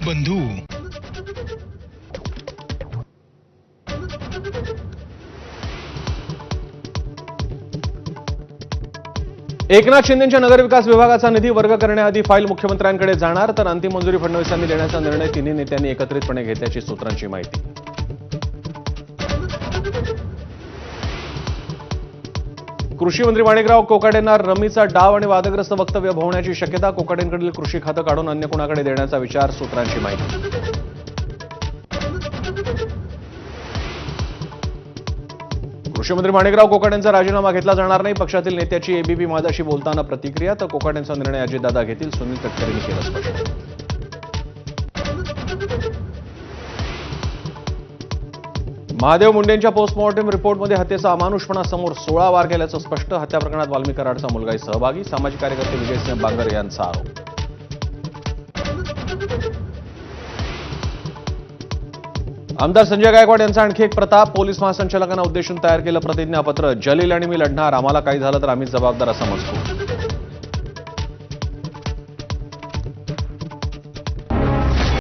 बंधू. एकनाथ शिंदेंच्या नगरविकास विभागाचा निधी वर्ग करण्याआधी फाईल मुख्यमंत्र्यांकडे जाणार, तर अंतिम मंजुरी फडणवीसांनी देण्याचा निर्णय तिन्ही नेत्यांनी एकत्रितपणे घेतल्याची सूत्रांची माहिती. कृषी मंत्री माणिकराव कोकाटेंना रमीचा डाव आणि वादग्रस्त वक्तव्य भोवण्याची शक्यता. कोकाटेंकडील कृषी खातं काढून अन्य कुणाकडे देण्याचा विचार, सूत्रांची माहिती. कृषी मंत्री माणिकराव कोकाटेंचा राजीनामा घेतला जाणार नाही. पक्षातील नेत्याची एबीपी माझाशी बोलताना प्रतिक्रिया. तर कोकाटेंचा निर्णय अजितदादा घेतील, सुनील तटकरेंनी केलं स्पष्ट. महादेव मुंडेंच्या पोस्टमॉर्टम रिपोर्टमध्ये हत्येचा अमानुषपणा समोर 16 वार केल्याचं स्पष्ट. हत्या प्रकरणात वाल्मी कराडचा मुलगाही सहभागी. सामाजिक कार्यकर्ते विजयसिंह बांगर यांचा आरोप. आमदार संजय गायकवाड यांचा आणखी एक प्रताप. पोलीस महासंचालकांना उद्देशून तयार केलं प्रतिज्ञापत्र. जलील आणि मी लढणार, आम्हाला काही झालं तर आम्हीच जबाबदार, असा मजकूर.